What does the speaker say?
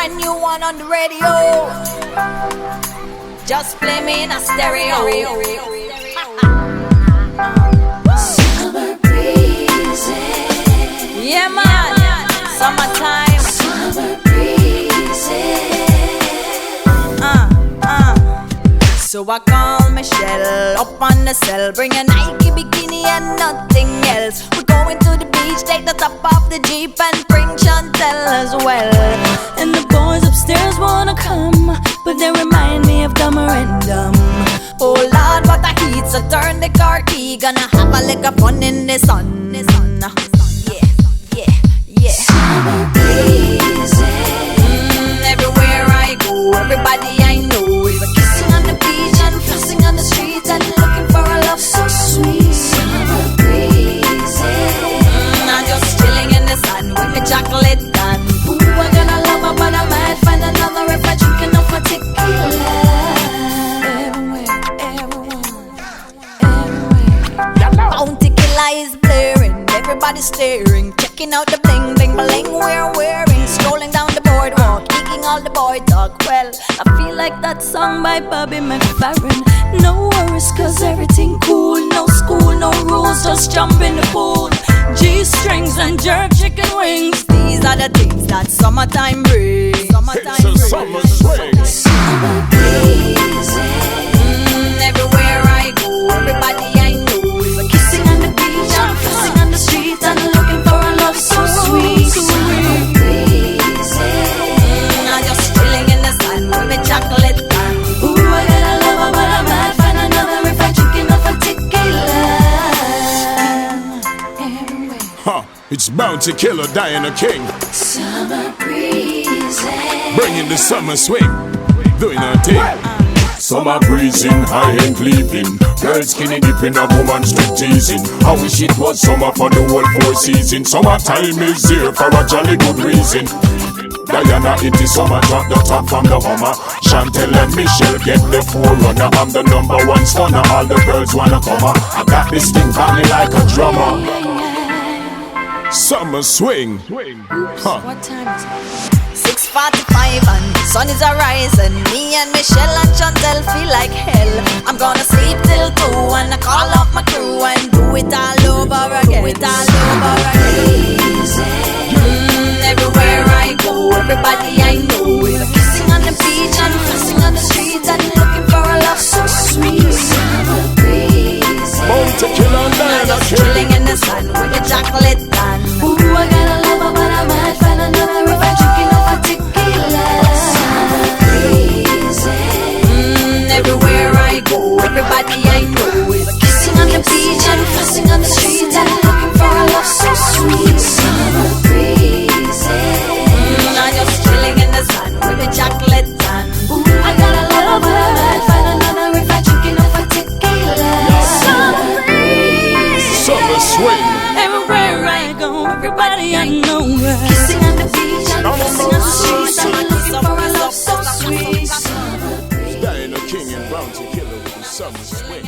brand new one on the radio. Just play me in a stereo. Summer breezing. Yeah, man. Summertime. Summer breezing. So I call Michelle up on the cell, bring a Nike bikini and nothing else. We're going to the beach, take the top off the Jeep and bring Chantel as well. And the boys upstairs wanna come, but they remind me of Dumber and Dumb. Oh Lord, what a heat, so turn the car key. Gonna have a lick of fun in the sun. Yeah. Summer breezing. Everywhere I go, everybody I know is kissing on the beach and flossing on the streets and looking for a love so sweet. Summer breezing. I'm just chilling in the sun with my chocolate done. Ooh, I got a lover, but I might find another if I drink enough of tequila. Bounty killer is blaring, everybody's staring, checking out the bling bling bling we're wearing, scrolling down the boardwalk, eating all the boy talk. Well, I feel like that song by Bobby McFerrin. No worries, cause everything cool. No school, no rules, just jump in the pool. G-strings and jerk chicken wings. these are the things that summertime brings. It's a summer swing. Summer breezing. Everywhere I go, everybody I know is Kissing on the beach, I'm flossing on the street and looking for a love so sweet. Summer breezing. I'm just chilling in the sun with my chocolate bun. Ooh, I got a lover, but I might find another if I drink enough of tequila. Ha! It's Bounty Killer, Diana King, Summer breezing. bringing the summer swing, doing her thing. Summer breezing, high-end leaping, girls skinny dipping, a woman strip teasing. I wish it was summer for the whole 4 seasons. Summertime is here for a jolly good reason. Diana, it is summer, drop the top from the Hummer. Chantel and Michelle get the forerunner. I'm the #1 stunner, all the girls wanna come. I got this thing banging like a drummer. Summer swing. Huh. What time is it? 6:45 and sun is arising. Me and Michelle and Chantel feel like hell. I'm gonna sleep till 2 and I call up my crew and do it all over again. Everywhere I go, everybody I know is kissing on the beach and flossing on the streets and looking for a love so sweet. Summer breezing. Bounty Killer, I'm Diana just King. chilling in the sun with the chocolate bun. Ooh, I got a lover, but I might find another if I drink enough of tequila. Summer breezing. Everywhere I go, everybody I know is Kissing on the beach and flossing on the streets and looking for a love so sweet. Summer breezing. I'm just chilling in the sun with the chocolate sun. Ooh, I got a lover, but I might find another if I drink enough of tequila. Summer breezing. Summer swing. Everywhere I go, everybody I know kissing on the beach and flossing on the streets and looking for a love so sweet. Summer breezing. Diana King and Bounty Killer with the summer swing.